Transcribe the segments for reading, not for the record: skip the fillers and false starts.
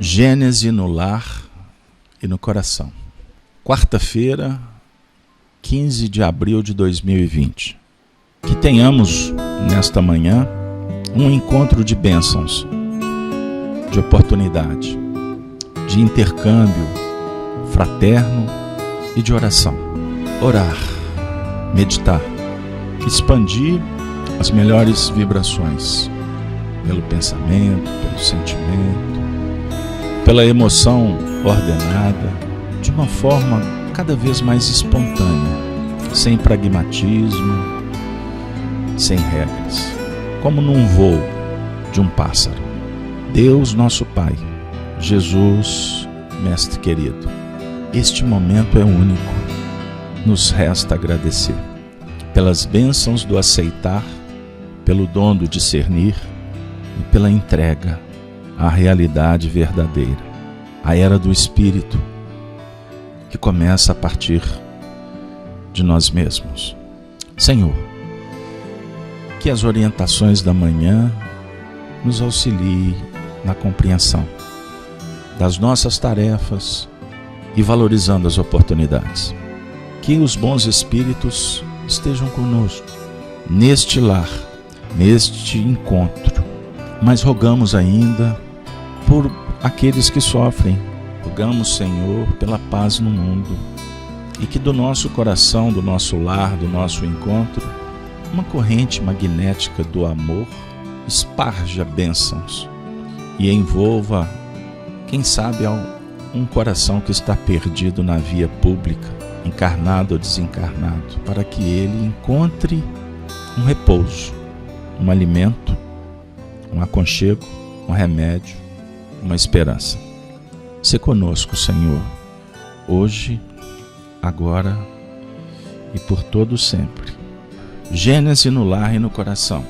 Gênese no lar e no coração. Quarta-feira, 15 de abril de 2020. Que tenhamos, nesta manhã, um encontro de bênçãos, de oportunidade, de intercâmbio fraterno e de oração. Orar, meditar, expandir as melhores vibrações, pelo pensamento, pelo sentimento, pela emoção ordenada, de uma forma cada vez mais espontânea, sem pragmatismo, sem regras, como num voo de um pássaro. Deus, nosso Pai, Jesus, Mestre querido, este momento é único. Nos resta agradecer pelas bênçãos do aceitar, pelo dom do discernir e pela entrega à realidade verdadeira, a era do Espírito, que começa a partir de nós mesmos. Senhor, que as orientações da manhã nos auxiliem na compreensão das nossas tarefas e valorizando as oportunidades. Que os bons espíritos estejam conosco neste lar, neste encontro, mas rogamos ainda por aqueles que sofrem. Rogamos, Senhor, pela paz no mundo e que do nosso coração, do nosso lar, do nosso encontro, uma corrente magnética do amor esparja bênçãos e envolva, quem sabe, um coração que está perdido na via pública, encarnado ou desencarnado, para que ele encontre um repouso, um alimento, um aconchego, um remédio, uma esperança. Sê conosco, Senhor, hoje, agora e por todo sempre. Gênese no lar e no coração.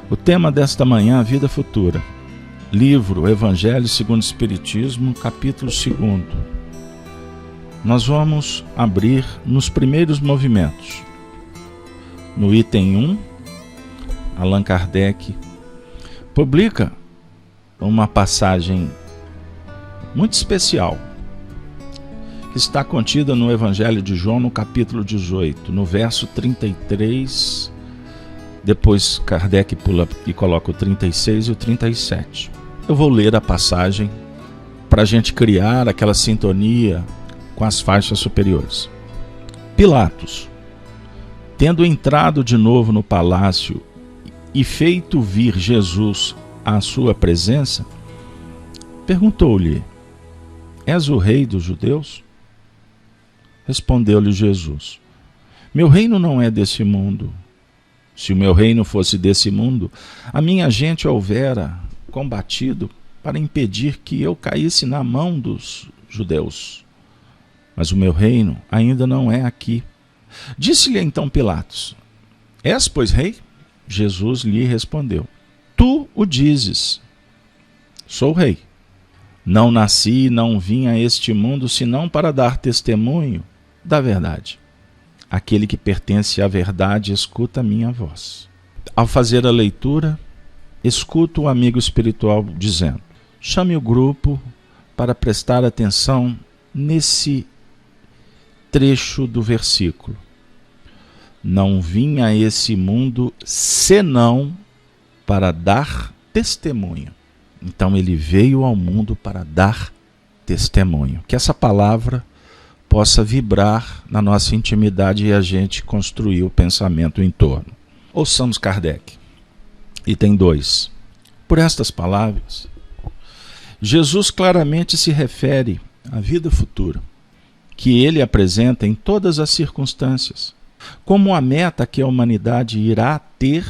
O tema desta manhã, a vida futura. Livro Evangelho segundo o Espiritismo, capítulo 2. Nós vamos abrir nos primeiros movimentos. No item 1, Allan Kardec publica uma passagem muito especial, que está contida no Evangelho de João, no capítulo 18, no verso 33, depois Kardec pula e coloca o 36 e o 37. Eu vou ler a passagem para a gente criar aquela sintonia com as faixas superiores. Pilatos, tendo entrado de novo no palácio e feito vir Jesus à sua presença, perguntou-lhe: És o rei dos judeus? Respondeu-lhe Jesus: Meu reino não é desse mundo. Se o meu reino fosse desse mundo, a minha gente houvera combatido para impedir que eu caísse na mão dos judeus. Mas o meu reino ainda não é aqui. Disse-lhe então Pilatos: És, pois, rei? Jesus lhe respondeu: Tu o dizes. Sou rei. Não nasci e não vim a este mundo senão para dar testemunho da verdade. Aquele que pertence à verdade escuta a minha voz. Ao fazer a leitura, escuto o amigo espiritual dizendo: chame o grupo para prestar atenção nesse trecho do versículo. Não vim a esse mundo senão para dar testemunho. Então ele veio ao mundo para dar testemunho. Que essa palavra possa vibrar na nossa intimidade e a gente construir o pensamento em torno. Ouçamos Kardec. Item 2. Por estas palavras, Jesus claramente se refere à vida futura, que ele apresenta em todas as circunstâncias, como a meta que a humanidade irá ter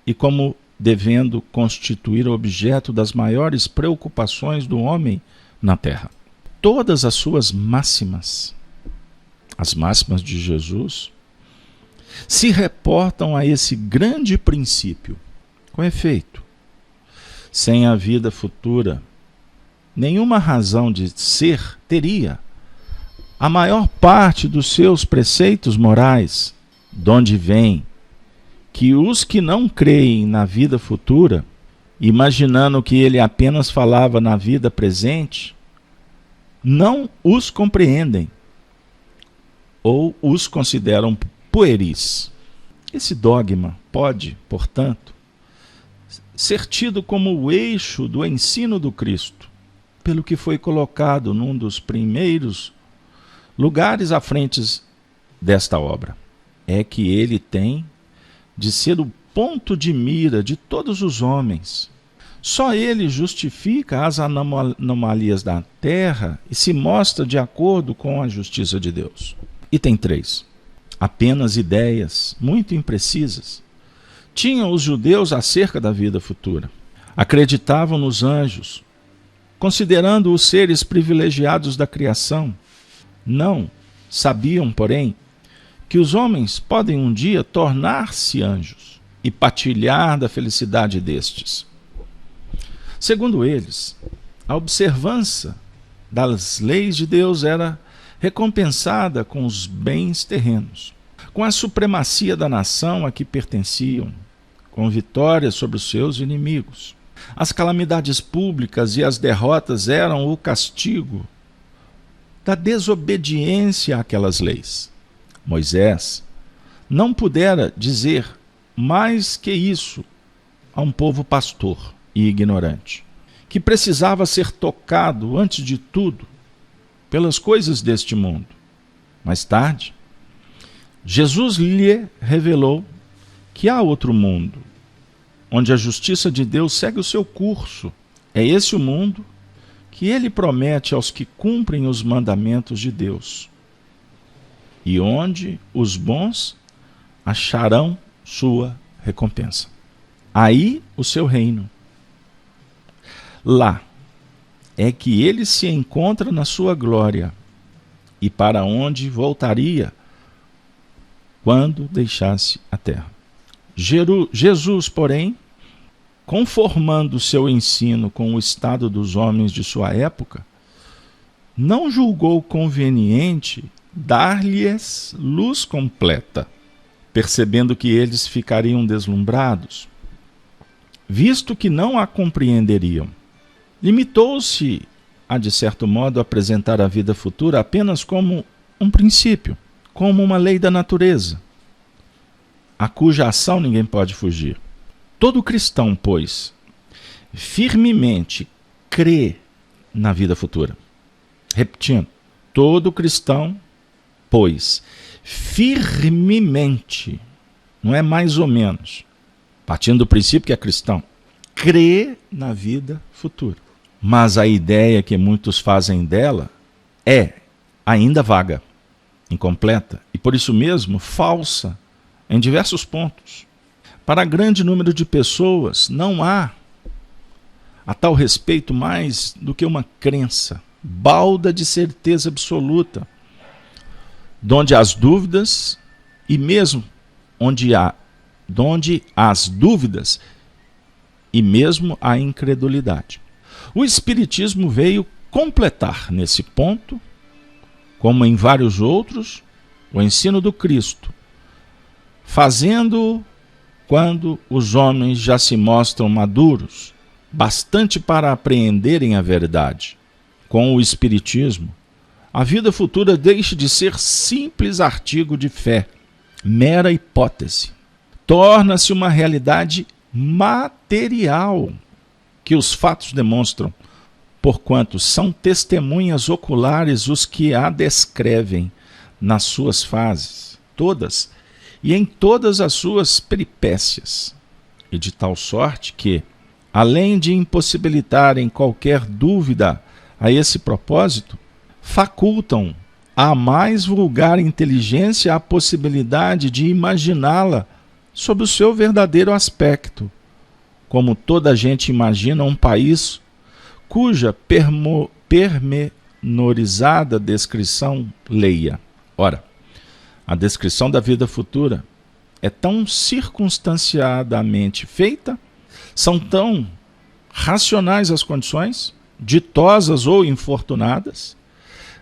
e como devendo constituir objeto das maiores preocupações do homem na Terra. Todas as suas máximas, as máximas de Jesus, se reportam a esse grande princípio. Com efeito, sem a vida futura, nenhuma razão de ser teria a maior parte dos seus preceitos morais, donde vem que os que não creem na vida futura imaginando que ele apenas falava na vida presente, não os compreendem ou os consideram pueris. Esse dogma pode, portanto, ser tido como o eixo do ensino do Cristo, pelo que foi colocado num dos primeiros lugares à frente desta obra. É que ele tem de ser o ponto de mira de todos os homens. Só ele justifica as anomalias da terra e se mostra de acordo com a justiça de Deus. Item 3. Apenas ideias muito imprecisas tinham os judeus acerca da vida futura. Acreditavam nos anjos, considerando os seres privilegiados da criação. Não sabiam, porém, que os homens podem um dia tornar-se anjos e partilhar da felicidade destes. Segundo eles, a observância das leis de Deus era recompensada com os bens terrenos, com a supremacia da nação a que pertenciam, com vitória sobre os seus inimigos. As calamidades públicas e as derrotas eram o castigo da desobediência àquelas leis. Moisés não pudera dizer mais que isso a um povo pastor e ignorante, que precisava ser tocado, antes de tudo, pelas coisas deste mundo. Mais tarde, Jesus lhe revelou que há outro mundo, onde a justiça de Deus segue o seu curso. É esse o mundo que ele promete aos que cumprem os mandamentos de Deus, e onde os bons acharão sua recompensa. Aí o seu reino. Lá é que ele se encontra na sua glória, e para onde voltaria quando deixasse a terra. Jesus, porém, conformando seu ensino com o estado dos homens de sua época, não julgou conveniente dar-lhes luz completa, percebendo que eles ficariam deslumbrados, visto que não a compreenderiam. Limitou-se a, de certo modo, apresentar a vida futura apenas como um princípio, como uma lei da natureza, a cuja ação ninguém pode fugir. Todo cristão, pois, firmemente crê na vida futura. Repetindo, todo cristão, pois, firmemente, não é mais ou menos, partindo do princípio que é cristão, crê na vida futura. Mas a ideia que muitos fazem dela é ainda vaga, incompleta e, por isso mesmo, falsa em diversos pontos. Para grande número de pessoas, não há a tal respeito mais do que uma crença, balda de certeza absoluta, donde as dúvidas, e mesmo onde as dúvidas, e mesmo a incredulidade. O Espiritismo veio completar nesse ponto, como em vários outros, o ensino do Cristo, fazendo quando os homens já se mostram maduros, bastante para apreenderem a verdade. Com o Espiritismo, a vida futura deixa de ser simples artigo de fé, mera hipótese. Torna-se uma realidade material, que os fatos demonstram, porquanto são testemunhas oculares os que a descrevem nas suas fases, todas, e em todas as suas peripécias, e de tal sorte que, além de impossibilitarem qualquer dúvida a esse propósito, facultam à mais vulgar inteligência a possibilidade de imaginá-la sob o seu verdadeiro aspecto, como toda a gente imagina um país cuja pormenorizada descrição leia. Ora, a descrição da vida futura é tão circunstanciadamente feita, são tão racionais as condições, ditosas ou infortunadas,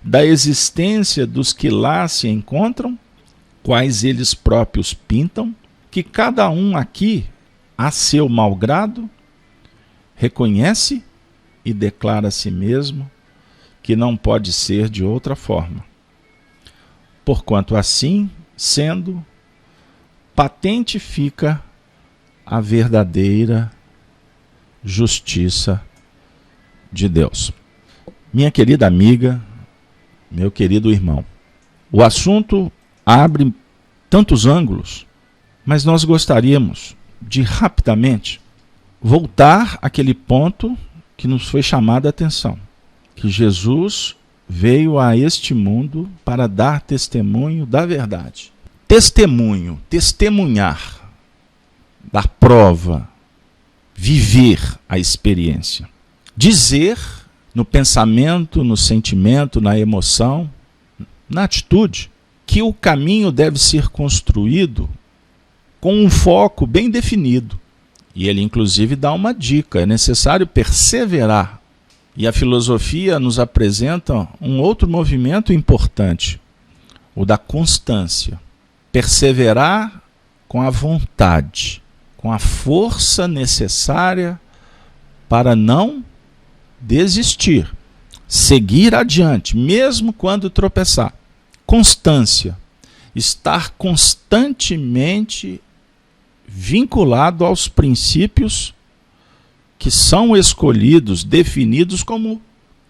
da existência dos que lá se encontram, quais eles próprios pintam, que cada um aqui, a seu malgrado, reconhece e declara a si mesmo que não pode ser de outra forma. Porquanto assim, sendo, patente fica a verdadeira justiça de Deus. Minha querida amiga, meu querido irmão, o assunto abre tantos ângulos, mas nós gostaríamos de rapidamente voltar àquele ponto que nos foi chamada a atenção, que Jesus veio a este mundo para dar testemunho da verdade. Testemunho, testemunhar, dar prova, viver a experiência. Dizer no pensamento, no sentimento, na emoção, na atitude, que o caminho deve ser construído com um foco bem definido. E ele inclusive dá uma dica, é necessário perseverar. E a filosofia nos apresenta um outro movimento importante, o da constância. Perseverar com a vontade, com a força necessária para não desistir, seguir adiante, mesmo quando tropeçar. Constância, estar constantemente vinculado aos princípios que são escolhidos, definidos como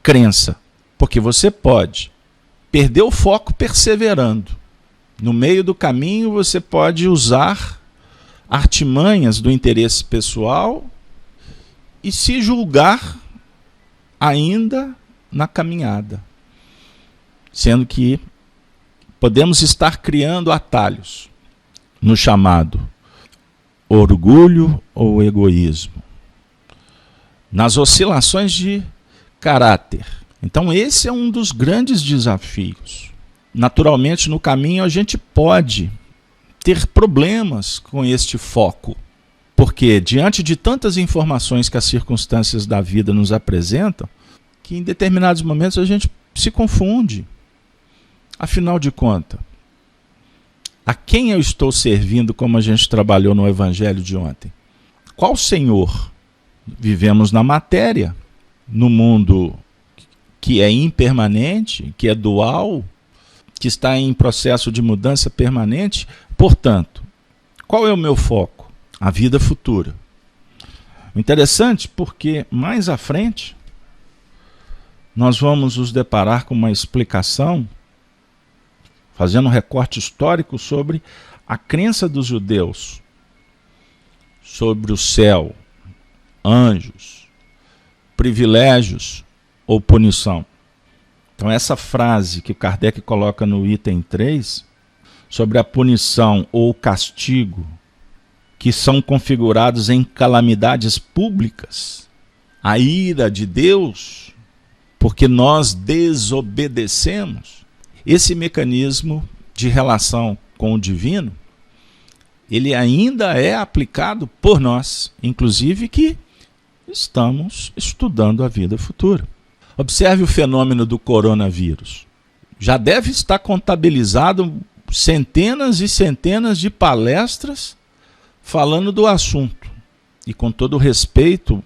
crença, porque você pode perder o foco perseverando. No meio do caminho você pode usar artimanhas do interesse pessoal e se julgar ainda na caminhada, sendo que podemos estar criando atalhos no chamado orgulho ou egoísmo, nas oscilações de caráter. Então esse é um dos grandes desafios. Naturalmente, no caminho a gente pode ter problemas com este foco, porque diante de tantas informações que as circunstâncias da vida nos apresentam, que em determinados momentos a gente se confunde. Afinal de contas, a quem eu estou servindo, como a gente trabalhou no evangelho de ontem? Qual Senhor? Vivemos na matéria, no mundo que é impermanente, que é dual, que está em processo de mudança permanente. Portanto, qual é o meu foco? A vida futura. Interessante porque mais à frente nós vamos nos deparar com uma explicação, fazendo um recorte histórico sobre a crença dos judeus sobre o céu, anjos, privilégios ou punição. Então essa frase que Kardec coloca no item 3, sobre a punição ou castigo, que são configurados em calamidades públicas, a ira de Deus, porque nós desobedecemos, esse mecanismo de relação com o divino, ele ainda é aplicado por nós, inclusive que estamos estudando a vida futura. Observe o fenômeno do coronavírus. Já deve estar contabilizado centenas e centenas de palestras falando do assunto. E com todo respeito,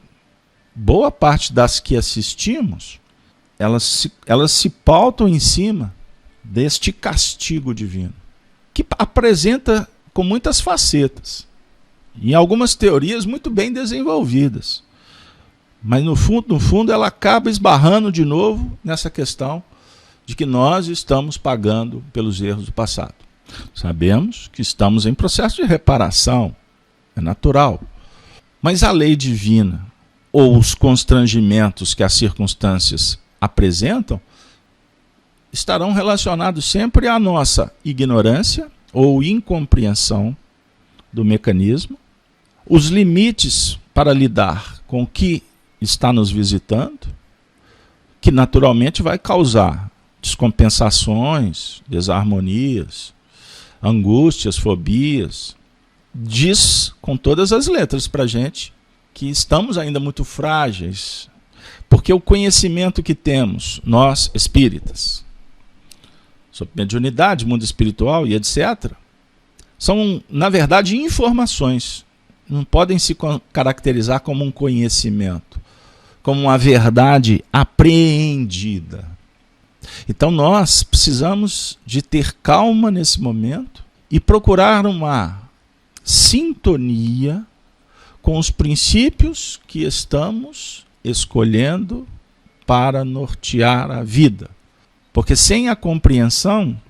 boa parte das que assistimos, elas se pautam em cima deste castigo divino, que apresenta com muitas facetas, e algumas teorias muito bem desenvolvidas. Mas no fundo ela acaba esbarrando de novo nessa questão de que nós estamos pagando pelos erros do passado. Sabemos que estamos em processo de reparação, é natural. Mas a lei divina ou os constrangimentos que as circunstâncias apresentam estarão relacionados sempre à nossa ignorância ou incompreensão do mecanismo, os limites para lidar com o que está nos visitando, que naturalmente vai causar descompensações, desarmonias, angústias, fobias. Diz com todas as letras para a gente que estamos ainda muito frágeis, porque o conhecimento que temos, nós espíritas, sobre mediunidade, mundo espiritual e etc., são, na verdade, informações. Não podem se caracterizar como um conhecimento. como uma verdade apreendida. Então nós precisamos de ter calma nesse momento e procurar uma sintonia com os princípios que estamos escolhendo para nortear a vida. Porque sem a compreensão,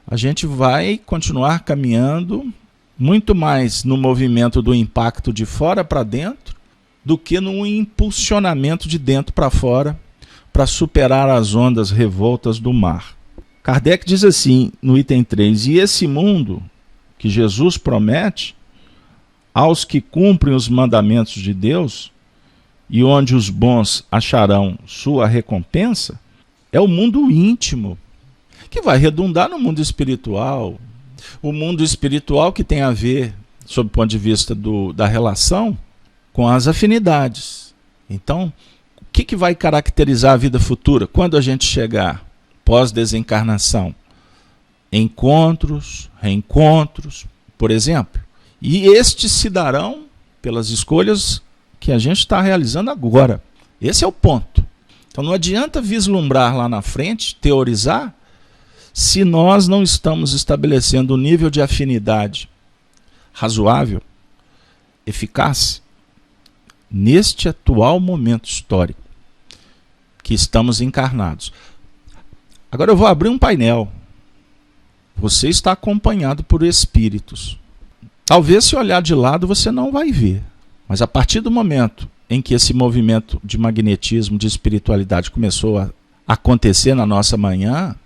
a gente vai continuar caminhando muito mais no movimento do impacto de fora para dentro do que no impulsionamento de dentro para fora para superar as ondas revoltas do mar. Kardec diz assim, no item 3, e esse mundo que Jesus promete aos que cumprem os mandamentos de Deus e onde os bons acharão sua recompensa, é o mundo íntimo, que vai redundar no mundo espiritual. O mundo espiritual que tem a ver, sob o ponto de vista da relação, com as afinidades. Então, o que vai caracterizar a vida futura? Quando a gente chegar pós-desencarnação? Encontros, reencontros, por exemplo. E estes se darão pelas escolhas que a gente está realizando agora. Esse é o ponto. Então não adianta vislumbrar lá na frente, teorizar, se nós não estamos estabelecendo um nível de afinidade razoável, eficaz, neste atual momento histórico que estamos encarnados. Agora eu vou abrir um painel. Você está acompanhado por espíritos. Talvez se olhar de lado você não vai ver, mas a partir do momento em que esse movimento de magnetismo, de espiritualidade começou a acontecer na nossa manhã,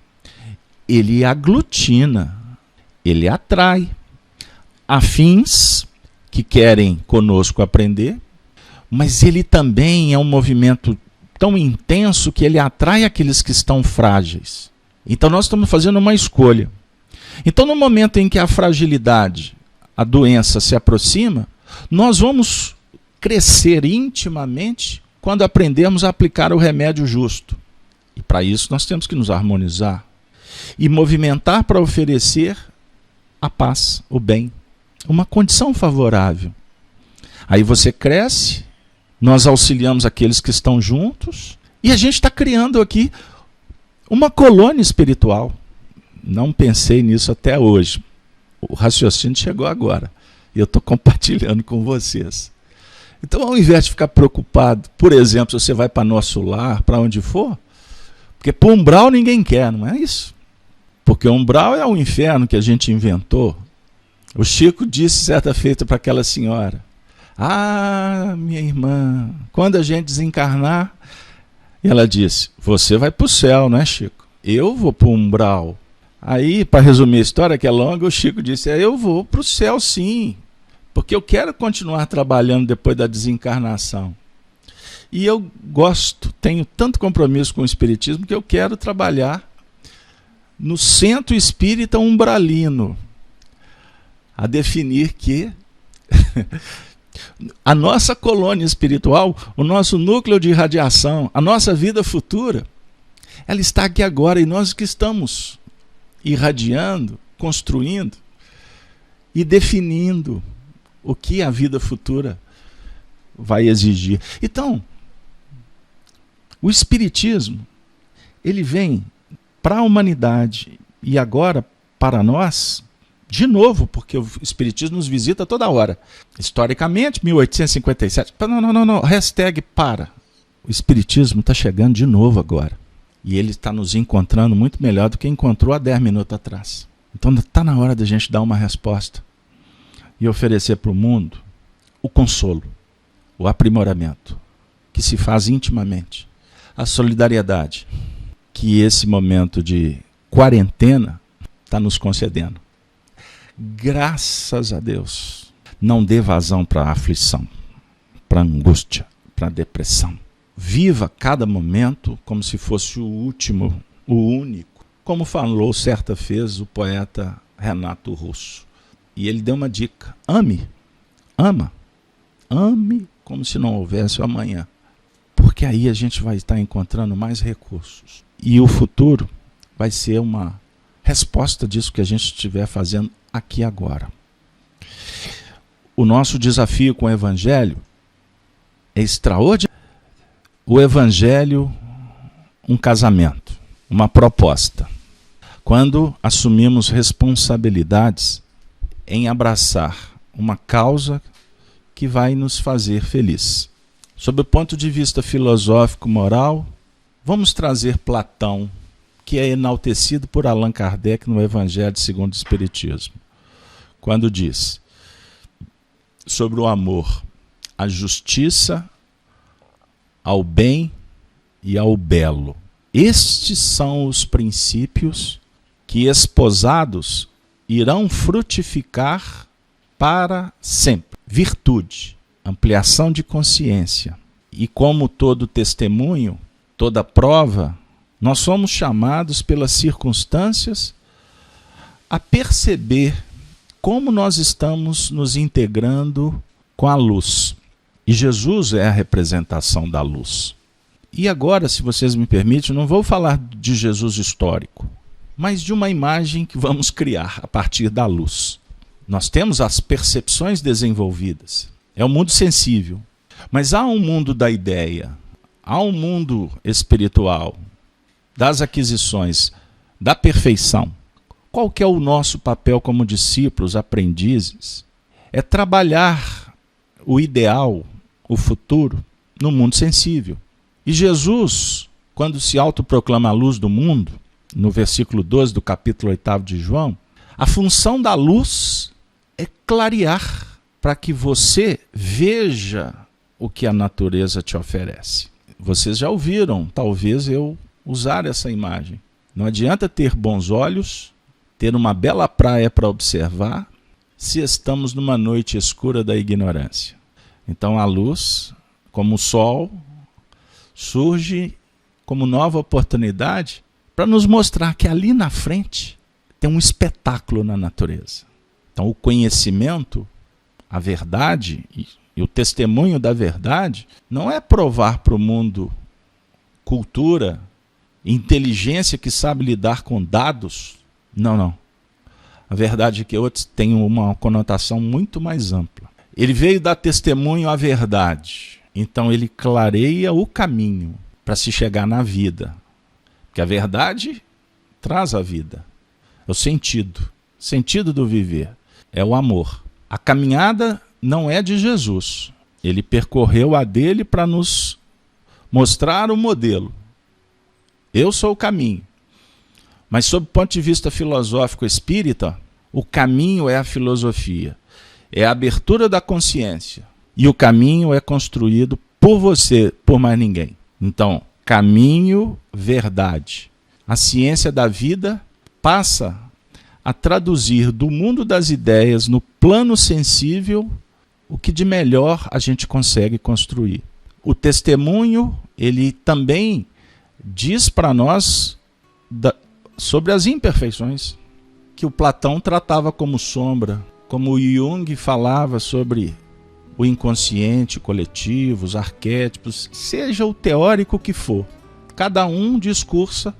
ele aglutina, ele atrai afins que querem conosco aprender, mas ele também é um movimento tão intenso que ele atrai aqueles que estão frágeis. Então nós estamos fazendo uma escolha. Então no momento em que a fragilidade, a doença se aproxima, nós vamos crescer intimamente quando aprendermos a aplicar o remédio justo. E para isso nós temos que nos harmonizar e movimentar para oferecer a paz, o bem, uma condição favorável. Aí você cresce, nós auxiliamos aqueles que estão juntos e a gente está criando aqui uma colônia espiritual. Não pensei nisso até hoje. O raciocínio chegou agora e eu estou compartilhando com vocês. Então, ao invés de ficar preocupado, por exemplo, se você vai para Nosso Lar, para onde for, porque para o umbral ninguém quer, não é isso? Porque o umbral é o inferno que a gente inventou. O Chico disse certa feita para aquela senhora: ah, minha irmã, quando a gente desencarnar, e ela disse, você vai para o céu, não é, Chico? Eu vou para o umbral. Aí, para resumir a história, que é longa, o Chico disse, eu vou para o céu sim, porque eu quero continuar trabalhando depois da desencarnação. E eu gosto, tenho tanto compromisso com o Espiritismo, que eu quero trabalhar no Centro Espírita Umbralino, a definir que a nossa colônia espiritual, o nosso núcleo de irradiação, a nossa vida futura, ela está aqui agora e nós que estamos irradiando, construindo e definindo o que a vida futura vai exigir. Então, o Espiritismo, ele vem para a humanidade e agora para nós, de novo, porque o Espiritismo nos visita toda hora. Historicamente, 1857, não, hashtag para. O Espiritismo está chegando de novo agora. E ele está nos encontrando muito melhor do que encontrou há 10 minutos atrás. Então está na hora da gente dar uma resposta e oferecer para o mundo o consolo, o aprimoramento, que se faz intimamente, a solidariedade, que esse momento de quarentena está nos concedendo. Graças a Deus, não dê vazão para a aflição, para a angústia, para a depressão. Viva cada momento como se fosse o último, o único. Como falou certa vez o poeta Renato Russo. E ele deu uma dica. Ame como se não houvesse o amanhã. Porque aí a gente vai estar encontrando mais recursos. E o futuro vai ser uma resposta disso que a gente estiver fazendo aqui agora. O nosso desafio com o Evangelho é extraordinário. o Evangelho um casamento, uma proposta. Quando assumimos responsabilidades em abraçar uma causa que vai nos fazer feliz. Sob o ponto de vista filosófico, moral, vamos trazer Platão, que é enaltecido por Allan Kardec no Evangelho segundo o Espiritismo, quando diz sobre o amor, a justiça, ao bem e ao belo. Estes são os princípios que, esposados, irão frutificar para sempre. Virtude, ampliação de consciência. E como todo testemunho, toda prova, nós somos chamados pelas circunstâncias a perceber como nós estamos nos integrando com a luz. E Jesus é a representação da luz. E agora, se vocês me permitem, não vou falar de Jesus histórico, mas de uma imagem que vamos criar a partir da luz. Nós temos as percepções desenvolvidas. É um mundo sensível. Mas há um mundo da ideia, há um mundo espiritual, das aquisições, da perfeição. Qual que é o nosso papel como discípulos, aprendizes? É trabalhar o ideal, o futuro, no mundo sensível. E Jesus, quando se autoproclama a luz do mundo, no versículo 12 do capítulo 8 de João, a função da luz é clarear para que você veja o que a natureza te oferece. Vocês já ouviram, talvez eu usar essa imagem. Não adianta ter bons olhos, ter uma bela praia para observar, se estamos numa noite escura da ignorância. Então a luz, como o sol, surge como nova oportunidade para nos mostrar que ali na frente tem um espetáculo na natureza. Então o conhecimento, a verdade e o testemunho da verdade não é provar para o mundo cultura, inteligência que sabe lidar com dados. Não. A verdade é que outros têm uma conotação muito mais ampla. Ele veio dar testemunho à verdade. Então ele clareia o caminho para se chegar na vida. Porque a verdade traz a vida. É o sentido do viver. É o amor. A caminhada não é de Jesus. Ele percorreu a dele para nos mostrar o modelo. Eu sou o caminho. Mas sob o ponto de vista filosófico espírita, o caminho é a filosofia. É a abertura da consciência. E o caminho é construído por você, por mais ninguém. Então, caminho, verdade. A ciência da vida passa a traduzir do mundo das ideias no plano sensível o que de melhor a gente consegue construir. O testemunho, ele também diz para nós sobre as imperfeições, que o Platão tratava como sombra, como o Jung falava sobre o inconsciente coletivo, os arquétipos, seja o teórico que for. Cada um discursa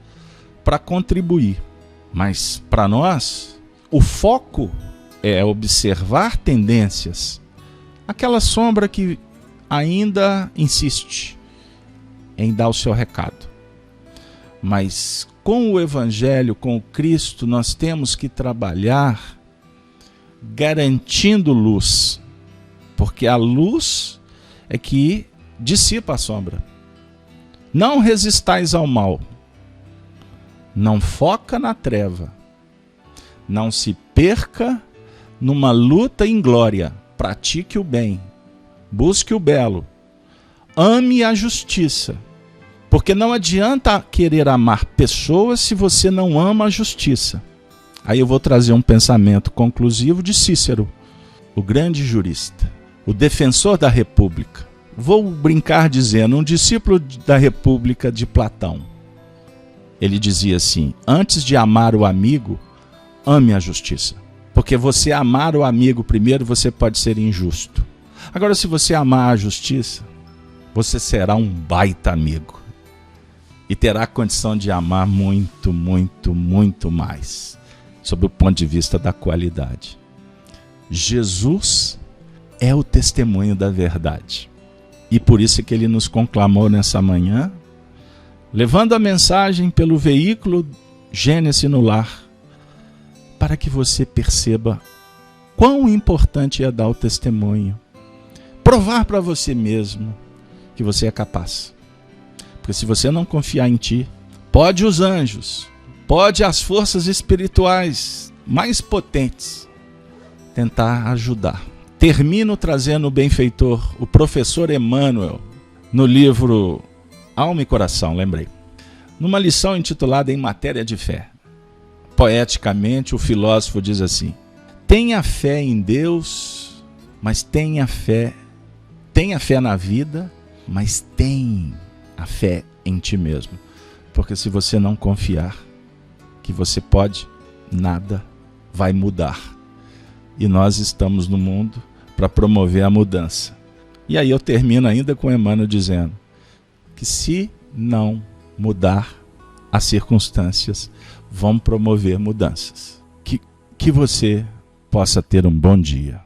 para contribuir. Mas, para nós, o foco é observar tendências. Aquela sombra que ainda insiste em dar o seu recado. Mas, com o Evangelho, com o Cristo, nós temos que trabalhar garantindo luz. Porque a luz é que dissipa a sombra. Não resistais ao mal. Não foca na treva. Não se perca numa luta inglória. Pratique o bem. Busque o belo. Ame a justiça. Porque não adianta querer amar pessoas se você não ama a justiça. Aí eu vou trazer um pensamento conclusivo de Cícero, o grande jurista, o defensor da República. Vou brincar dizendo, um discípulo da República de Platão. Ele dizia assim: antes de amar o amigo, ame a justiça. Porque você amar o amigo primeiro, você pode ser injusto. Agora, se você amar a justiça, você será um baita amigo. E terá condição de amar muito, muito, muito mais. Sob o ponto de vista da qualidade. Jesus é o testemunho da verdade. E por isso que ele nos conclamou nessa manhã, levando a mensagem pelo veículo Gênesis no Lar, para que você perceba quão importante é dar o testemunho. Provar para você mesmo que você é capaz. Porque se você não confiar em ti, pode os anjos, pode as forças espirituais mais potentes tentar ajudar. Termino trazendo o benfeitor, o professor Emmanuel, no livro Alma e Coração, lembrei. Numa lição intitulada Em Matéria de Fé. Poeticamente, o filósofo diz assim: tenha fé em Deus, mas tenha fé na vida, mas tenha a fé em ti mesmo. Porque se você não confiar que você pode, nada vai mudar. E nós estamos no mundo para promover a mudança. E aí eu termino ainda com Emmanuel dizendo que se não mudar, as circunstâncias vão promover mudanças. Que você possa ter um bom dia.